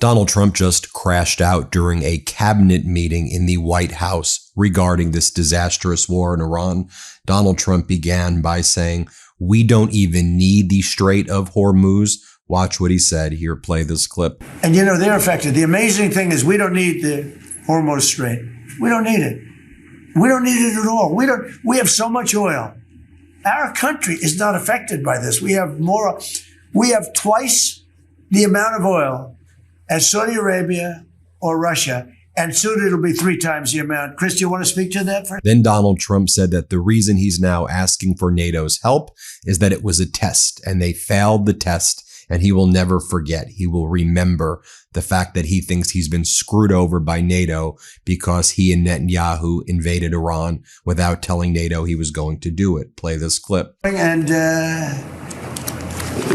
Donald Trump just crashed out during a cabinet meeting in the White House regarding this disastrous war in Iran. Donald Trump began by saying, "We don't even need the Strait of Hormuz." Watch what he said. Here, play this clip. And you know, they're affected. The amazing thing is we don't need the Hormuz Strait. We don't need it. We don't need it at all. We have so much oil. Our country is not affected by this. We have twice the amount of oil as Saudi Arabia or Russia, and soon it'll be 3 times the amount. Chris, do you want to speak to that? Then Donald Trump said that the reason he's now asking for NATO's help is that it was a test and they failed the test, and he will never forget. He will remember the fact that he thinks he's been screwed over by NATO because he and Netanyahu invaded Iran without telling NATO he was going to do it. Play this clip. And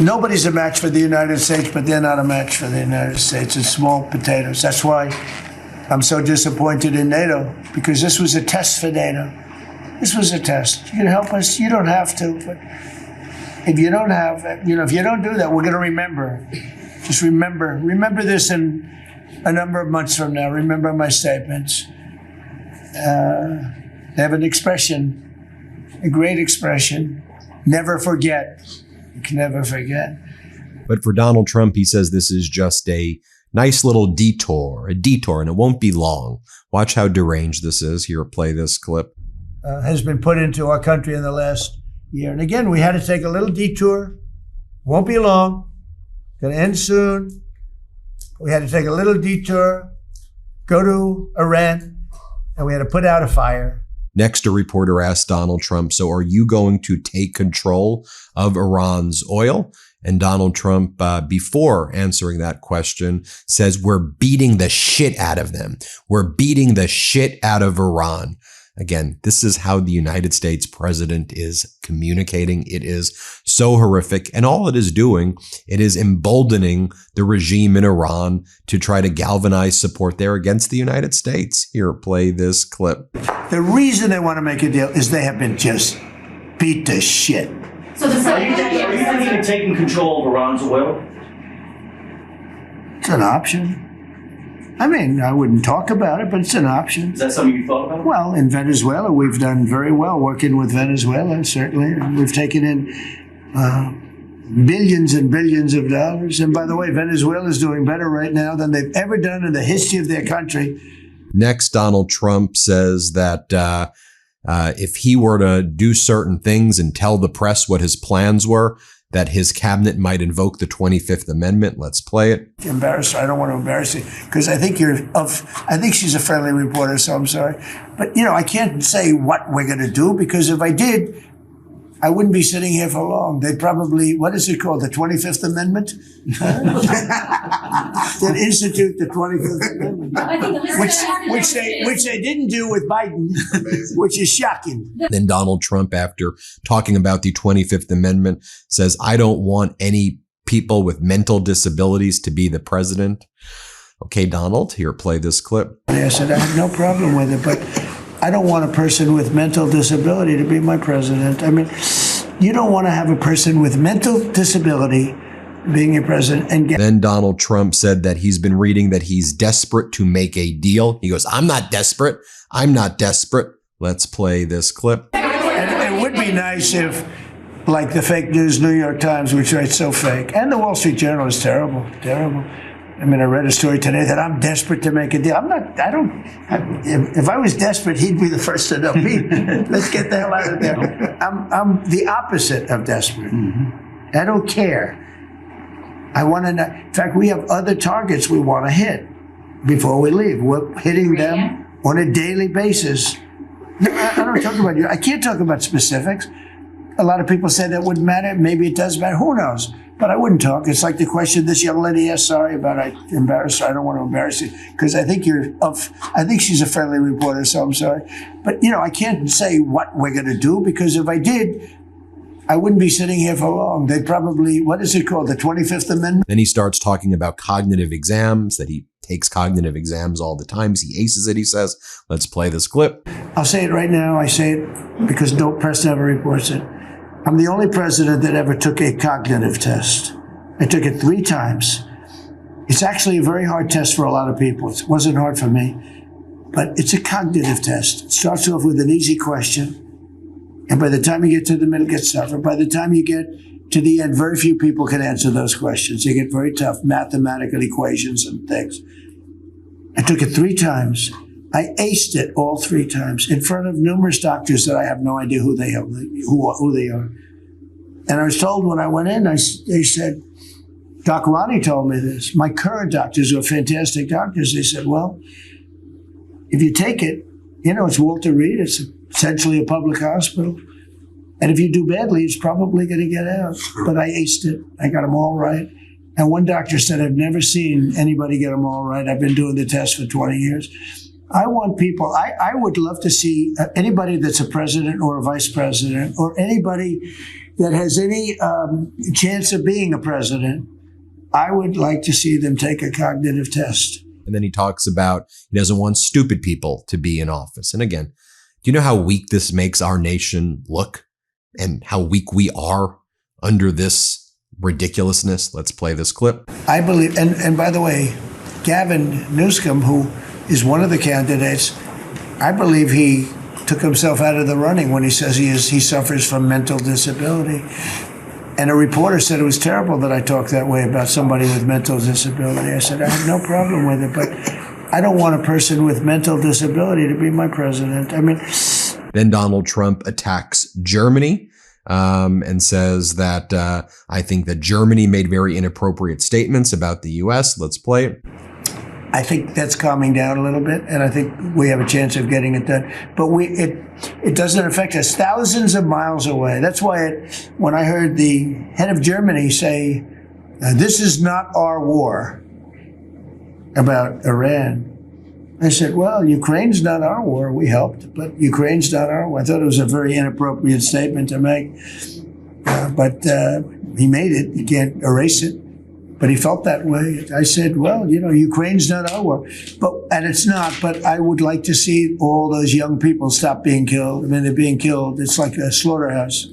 nobody's a match for the United States, but they're not a match for the United States. It's small potatoes. That's why I'm so disappointed in NATO, because this was a test for NATO. This was a test. You can help us. You don't have to, but if you don't have, if you don't do that, we're going to remember. Just remember this in a number of months from now. Remember my statements. They have an expression, a great expression: never forget. You can never forget. But for Donald Trump, he says this is just a nice little detour, and it won't be long. Watch how deranged this is. Here, play this clip. Has been put into our country in the last year. And again, we had to take a little detour. Won't be long. Going to end soon. We had to take a little detour, go to Iran, and we had to put out a fire. Next, a reporter asked Donald Trump, "So are you going to take control of Iran's oil?" And Donald Trump, before answering that question, says, "We're beating the shit out of them. We're beating the shit out of Iran." Again, this is how the United States president is communicating. It is so horrific. And all it is doing, it is emboldening the regime in Iran to try to galvanize support there against the United States. Here, play this clip. The reason they want to make a deal is they have been just beat to shit. So are you thinking of taking control of Iran's oil? It's an option. I mean, I wouldn't talk about it, but it's an option. Is that something you thought about? Well, in Venezuela, we've done very well working with Venezuela, certainly. We've taken in billions and billions of dollars. And by the way, Venezuela is doing better right now than they've ever done in the history of their country. Next, Donald Trump says that if he were to do certain things and tell the press what his plans were, that his cabinet might invoke the 25th Amendment. Let's play it. Embarrassed. I don't want to embarrass you because I think I think she's a friendly reporter, so I'm sorry. But, I can't say what we're going to do, because if I did, I wouldn't be sitting here for long. They'd probably, what is it called, the 25th Amendment? They'd institute the 25th Amendment, which they didn't do with Biden, which is shocking. Then Donald Trump, after talking about the 25th Amendment, says, "I don't want any people with mental disabilities to be the president." Okay, Donald, here, play this clip. I said, I have no problem with it, but I don't want a person with mental disability to be my president. I mean, you don't want to have a person with mental disability being your president. Then Donald Trump said that he's been reading that he's desperate to make a deal. He goes, "I'm not desperate. I'm not desperate." Let's play this clip. And it would be nice if, like the fake news New York Times, which writes so fake, and the Wall Street Journal is terrible, terrible. I mean, I read a story today that I'm desperate to make a deal. If I was desperate, he'd be the first to know me. Let's get the hell out of there. I'm the opposite of desperate. Mm-hmm. I don't care. I want to know. In fact, we have other targets we want to hit before we leave. We're hitting them on a daily basis. I don't talk about you. I can't talk about specifics. A lot of people say that wouldn't matter. Maybe it does matter. Who knows? But I wouldn't talk. It's like the question this young lady asked. Sorry about I embarrassed her. I don't want to embarrass you because I think I think she's a friendly reporter, so I'm sorry. But, I can't say what we're going to do, because if I did, I wouldn't be sitting here for long. They'd probably, what is it called, the 25th Amendment? Then he starts talking about cognitive exams, that he takes cognitive exams all the time. He aces it, he says. Let's play this clip. I'll say it right now. I say it because no press never reports it. I'm the only president that ever took a cognitive test. I took it 3 times. It's actually a very hard test for a lot of people. It wasn't hard for me, but it's a cognitive test. It starts off with an easy question, and by the time you get to the middle, it gets tougher. By the time you get to the end, very few people can answer those questions. They get very tough mathematical equations and things. I took it 3 times. I aced it all 3 times in front of numerous doctors that I have no idea who they are. And I was told when I went in, they said, Doc Ronnie told me this. My current doctors who are fantastic doctors. They said, well, if you take it, it's Walter Reed. It's essentially a public hospital. And if you do badly, it's probably going to get out. But I aced it. I got them all right. And one doctor said, I've never seen anybody get them all right. I've been doing the test for 20 years. I want people, I would love to see anybody that's a president or a vice president or anybody that has any chance of being a president. I would like to see them take a cognitive test. And then he talks about he doesn't want stupid people to be in office. And again, do you know how weak this makes our nation look and how weak we are under this ridiculousness? Let's play this clip. I believe, and by the way, Gavin Newsom, who is one of the candidates, I believe he took himself out of the running when he says he suffers from mental disability. And a reporter said it was terrible that I talked that way about somebody with mental disability. I said, I have no problem with it, but I don't want a person with mental disability to be my president. I mean, then Donald Trump attacks Germany and says that I think that Germany made very inappropriate statements about the U.S. Let's play it. I think that's calming down a little bit, and I think we have a chance of getting it done. But it doesn't affect us thousands of miles away. That's why when I heard the head of Germany say, this is not our war about Iran, I said, well, Ukraine's not our war. We helped, but Ukraine's not our war. I thought it was a very inappropriate statement to make, but he made it. You can't erase it. But he felt that way. I said, well, Ukraine's not our war. And it's not, but I would like to see all those young people stop being killed. I mean, they're being killed. It's like a slaughterhouse.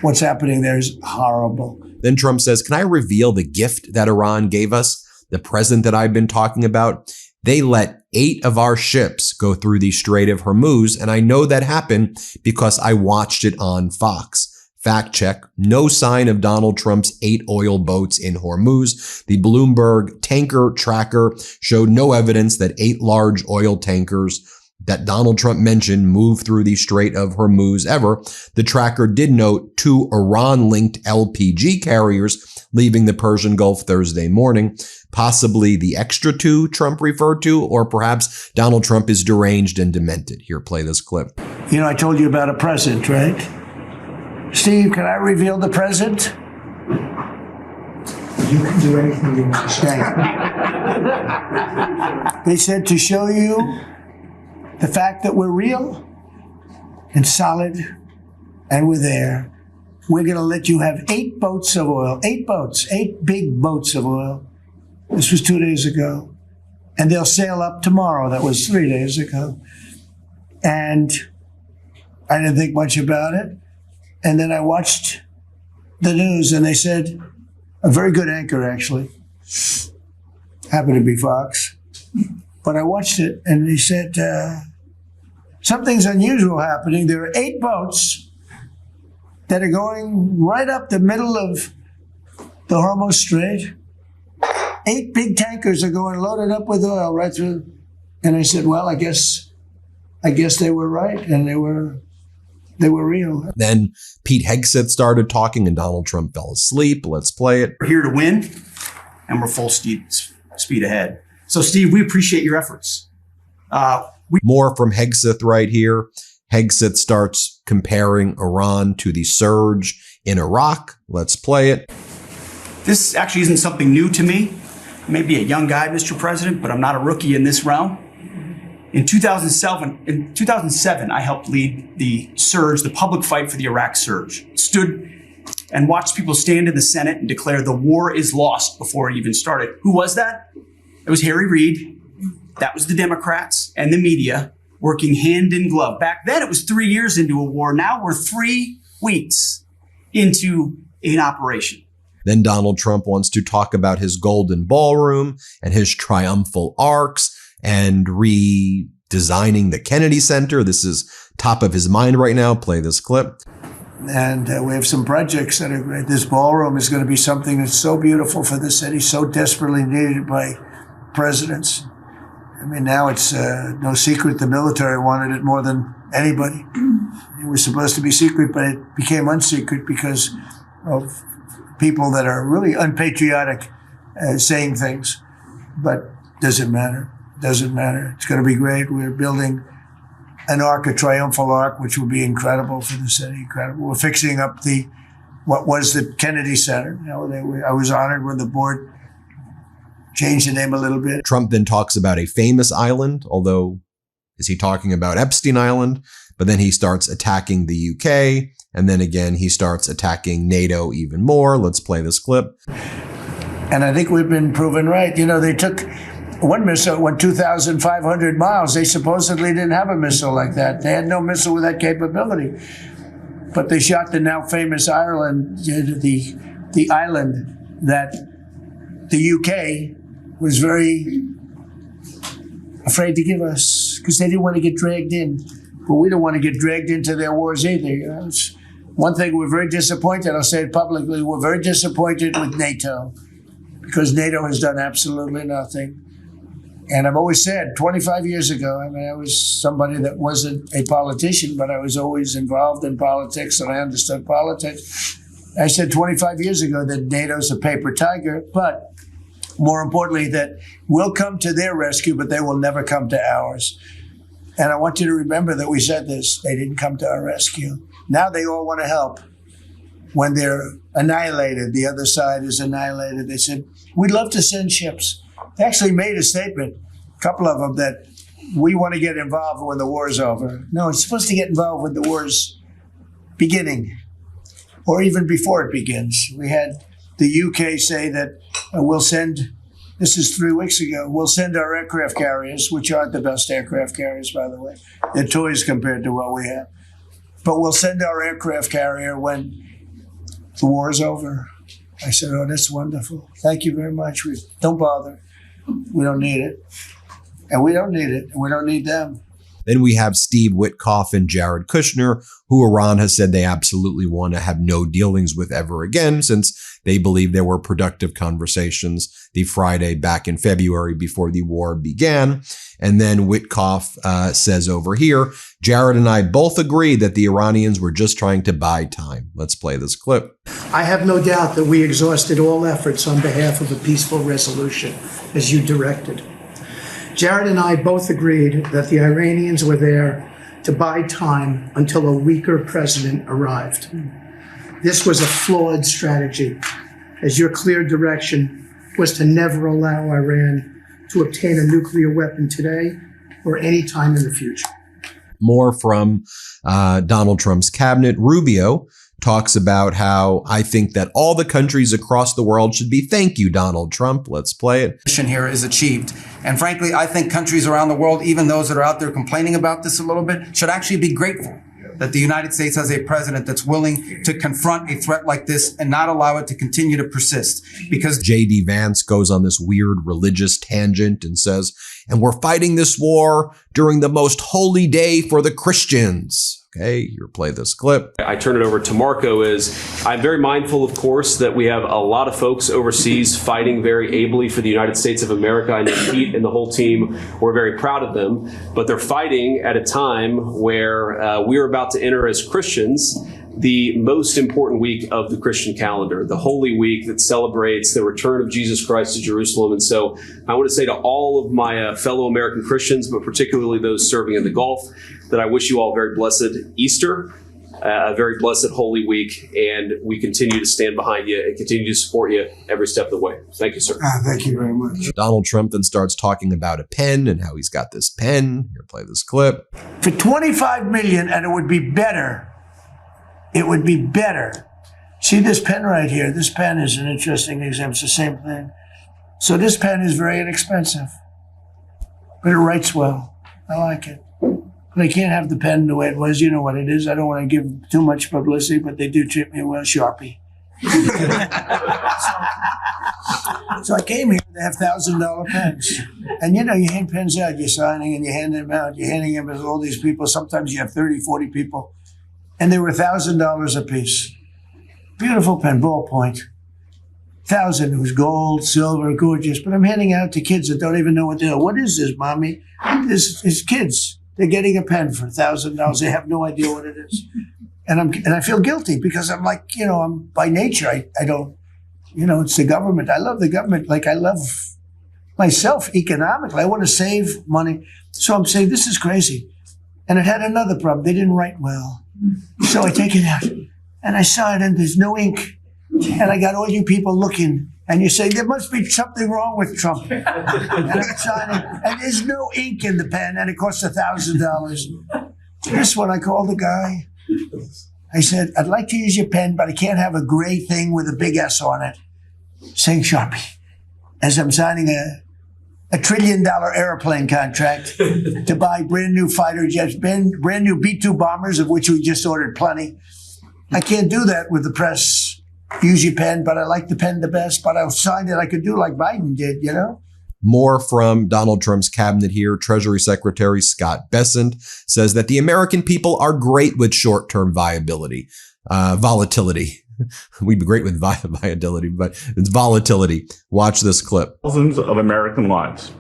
What's happening there is horrible. Then Trump says, can I reveal the gift that Iran gave us? The present that I've been talking about? They let 8 of our ships go through the Strait of Hormuz. And I know that happened because I watched it on Fox. Fact check, no sign of Donald Trump's 8 oil boats in Hormuz. The Bloomberg tanker tracker showed no evidence that 8 large oil tankers that Donald Trump mentioned moved through the Strait of Hormuz ever. The tracker did note 2 Iran-linked LPG carriers leaving the Persian Gulf Thursday morning. Possibly the extra 2 Trump referred to, or perhaps Donald Trump is deranged and demented. Here, play this clip. I told you about a present, right? Steve, can I reveal the present? You can do anything you want to say. They said to show you the fact that we're real and solid and we're there. We're going to let you have 8 boats of oil, 8 boats, 8 big boats of oil. This was 2 days ago. And they'll sail up tomorrow. That was 3 days ago. And I didn't think much about it. And then I watched the news and they said, a very good anchor actually, happened to be Fox, but I watched it and they said, something's unusual happening. There are 8 boats that are going right up the middle of the Hormuz Strait. 8 big tankers are going loaded up with oil right through. And I said, well, I guess they were right and they were real. Then Pete Hegseth started talking and Donald Trump fell asleep. Let's play it. We're here to win and we're full speed ahead. So Steve, we appreciate your efforts. More from Hegseth right here. Hegseth starts comparing Iran to the surge in Iraq. Let's play it. This actually isn't something new to me. I may be a young guy, Mr. President, but I'm not a rookie in this realm. In 2007, I helped lead the surge, the public fight for the Iraq surge. Stood and watched people stand in the Senate and declare the war is lost before it even started. Who was that? It was Harry Reid. That was the Democrats and the media working hand in glove. Back then, it was 3 years into a war. Now we're 3 weeks into an operation. Then Donald Trump wants to talk about his golden ballroom and his triumphal arcs and redesigning the Kennedy Center. This is top of his mind right now. Play this clip. And we have some projects that are great. This ballroom is going to be something that's so beautiful for the city, so desperately needed by presidents. I mean, now it's no secret the military wanted it more than anybody. It was supposed to be secret, but it became unsecret because of people that are really unpatriotic saying things. But doesn't matter. Doesn't matter. It's going to be great. We're building an arc, a triumphal arc, which will be incredible for the city. Incredible. We're fixing up what was the Kennedy Center. You know, I was honored when the board changed the name a little bit. Trump then talks about a famous island, although is he talking about Epstein Island? But then he starts attacking the UK. And then again, he starts attacking NATO even more. Let's play this clip. And I think we've been proven right. You know, they took one missile, went 2,500 miles. They supposedly didn't have a missile like that. They had no missile with that capability. But they shot the now famous Ireland, the island that the UK was very afraid to give us because they didn't want to get dragged in. But we don't want to get dragged into their wars either. You know? It's one thing, we're very disappointed. I'll say it publicly. We're very disappointed with NATO because NATO has done absolutely nothing. And I've always said, 25 years ago, I mean, I was somebody that wasn't a politician, but I was always involved in politics and I understood politics. I said 25 years ago that NATO's a paper tiger, but more importantly, that we'll come to their rescue, but they will never come to ours. And I want you to remember that we said this. They didn't come to our rescue. Now they all want to help. When they're annihilated, the other side is annihilated. They said, we'd love to send ships. They actually made a statement, a couple of them, that we want to get involved when the war is over. No, it's supposed to get involved when the war's beginning, or even before it begins. We had the UK say that we'll send, this is 3 weeks ago, we'll send our aircraft carriers, which aren't the best aircraft carriers, by the way. They're toys compared to what we have. But we'll send our aircraft carrier when the war is over. I said, oh, that's wonderful. Thank you very much. Don't bother. We don't need it. And we don't need it. And we don't need them. Then we have Steve Witkoff and Jared Kushner, who Iran has said they absolutely want to have no dealings with ever again, since they believe there were productive conversations the Friday back in February before the war began. And then Witkoff says over here, Jared and I both agree that the Iranians were just trying to buy time. Let's play this clip. I have no doubt that we exhausted all efforts on behalf of a peaceful resolution, as you directed. Jared and I both agreed that the Iranians were there to buy time until a weaker president arrived. This was a flawed strategy, as your clear direction was to never allow Iran to obtain a nuclear weapon today or any time in the future. More from Donald Trump's cabinet. Rubio talks about how I think that all the countries across the world should be thank you, Donald Trump. Let's play it. Mission here is achieved. And frankly, I think countries around the world, even those that are out there complaining about this a little bit, should actually be grateful that the United States has a president that's willing to confront a threat like this and not allow it to continue to persist. Because J.D. Vance goes on this weird religious tangent and says, and we're fighting this war during the most holy day for the Christians. Okay, you play this clip. I turn it over to Marco. I'm very mindful, of course, that we have a lot of folks overseas fighting very ably for the United States of America. I know Pete and the whole team, we're very proud of them, but they're fighting at a time where we're about to enter as Christians the most important week of the Christian calendar, the Holy Week that celebrates the return of Jesus Christ to Jerusalem. And so I want to say to all of my fellow American Christians, but particularly those serving in the Gulf, that I wish you all a very blessed Easter, a very blessed Holy Week, and we continue to stand behind you and continue to support you every step of the way. Thank you, sir. Thank you very much. Donald Trump then starts talking about a pen and how he's got this pen. Here, play this clip. For $25 million, and it would be better. It would be better. See this pen right here? This pen is an interesting example. It's the same thing. So this pen is very inexpensive, but it writes well. I like it. But I can't have the pen the way it was. You know what it is. I don't want to give too much publicity, but they do treat me well. Sharpie. So I came here to have $1,000 pens. And you hand pens out, you're signing and you're handing them out, you're handing them to all these people. Sometimes you have 30, 40 people. And they were $1,000 a piece. Beautiful pen, ballpoint. 1,000. It was gold, silver, gorgeous. But I'm handing out to kids that don't even know what they are. What is this, Mommy? This is kids. They're getting a pen for $1,000. They have no idea what it is. And I feel guilty because I'm like, I'm by nature, I don't, it's the government. I love the government like I love myself economically. I want to save money. So I'm saying, this is crazy. And it had another problem. They didn't write well. So I take it out and I saw it and there's no ink. And I got all you people looking and you say, there must be something wrong with Trump. And I'm signing and there's no ink in the pen and it costs $1,000. This one, I called the guy. I said, I'd like to use your pen, but I can't have a gray thing with a big S on it saying Sharpie. As I'm signing a $1 trillion airplane contract to buy brand new fighter jets, brand new B-2 bombers, of which we just ordered plenty. I can't do that with the press. Use your pen, but I like the pen the best, but I'll sign it. I could do like Biden did, More from Donald Trump's cabinet here. Treasury Secretary Scott Bessent says that the American people are great with short-term volatility. We'd be great with viability, but it's volatility. Watch this clip. Thousands of American lives.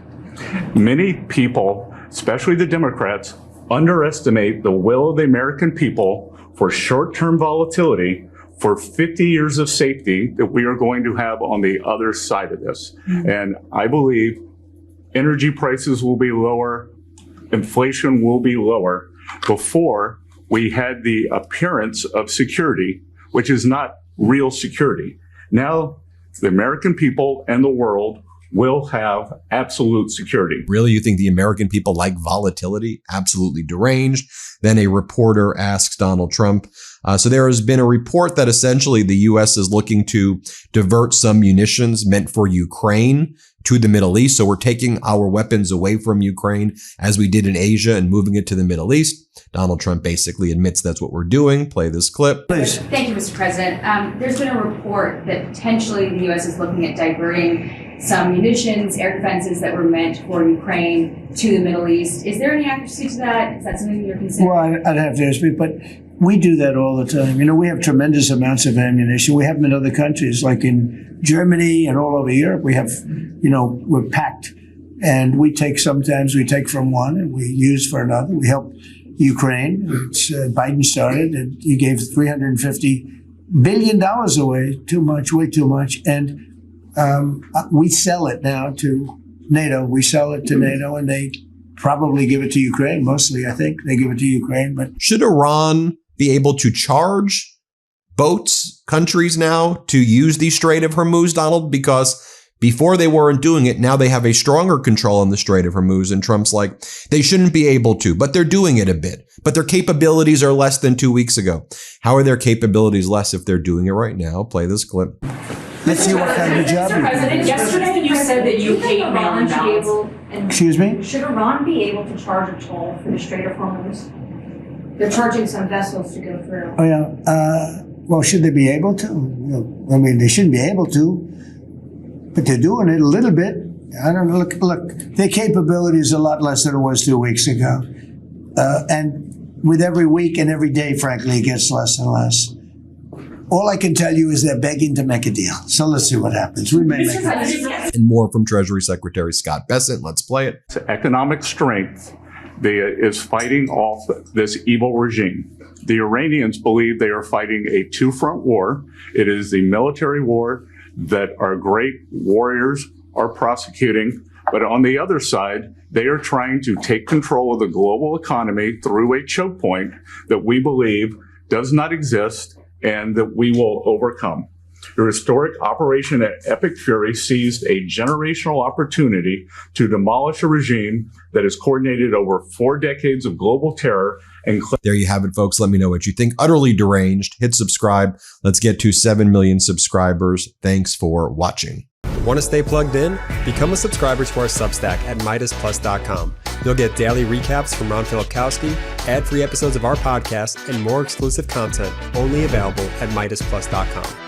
Many people, especially the Democrats, underestimate the will of the American people for short-term volatility for 50 years of safety that we are going to have on the other side of this. And I believe energy prices will be lower, inflation will be lower before we had the appearance of security, which is not real security. Now, the American people and the world will have absolute security. Really? You think the American people like volatility? Absolutely deranged. Then a reporter asks Donald Trump, so there has been a report that essentially the U.S. is looking to divert some munitions meant for Ukraine to the Middle East. So we're taking our weapons away from Ukraine as we did in Asia and moving it to the Middle East. Donald Trump basically admits that's what we're doing. Play this clip. Please. Thank you, Mr. President. There's been a report that potentially the U.S. is looking at diverting some munitions, air defenses that were meant for Ukraine to the Middle East. Is there any accuracy to that? Is that something you're considering? Well, I'd have to ask you, but we do that all the time. We have tremendous amounts of ammunition. We have them in other countries, like in Germany and all over Europe. We have, we're packed. And we take from one and we use for another. We help Ukraine, which Biden started, and he gave $350 billion away. Too much, way too much. And we sell it now to NATO. We sell it to NATO, and they probably give it to Ukraine. Mostly, I think they give it to Ukraine. But should Iran be able to charge countries now to use the Strait of Hormuz, Donald? Because before they weren't doing it, now they have a stronger control on the Strait of Hormuz. And Trump's like, they shouldn't be able to, but they're doing it a bit. But their capabilities are less than 2 weeks ago. How are their capabilities less if they're doing it right now? Play this clip. Let's see what kind of job. Mr. President, yesterday you said that you hate mail-in ballots. Excuse me? Should Iran be able to charge a toll for the Strait of Hormuz? They're charging some vessels to go through. Oh, yeah. Well, should they be able to? They shouldn't be able to. But they're doing it a little bit. I don't know. Look, their capability is a lot less than it was 2 weeks ago. And with every week and every day, frankly, it gets less and less. All I can tell you is they're begging to make a deal. So let's see what happens. We may make a deal. And more from Treasury Secretary Scott Bessent. Let's play it. Economic strength is fighting off this evil regime. The Iranians believe they are fighting a two-front war. It is the military war that our great warriors are prosecuting. But on the other side, they are trying to take control of the global economy through a choke point that we believe does not exist and that we will overcome. The historic operation at Epic Fury seized a generational opportunity to demolish a regime that has coordinated over 4 decades of global terror. And there you have it, folks. Let me know what you think. Utterly deranged. Hit subscribe. Let's get to 7 million subscribers. Thanks for watching. Want to stay plugged in? Become a subscriber to our Substack at MeidasPlus.com. You'll get daily recaps from Ron Filipkowski, ad-free episodes of our podcast, and more exclusive content only available at MeidasPlus.com.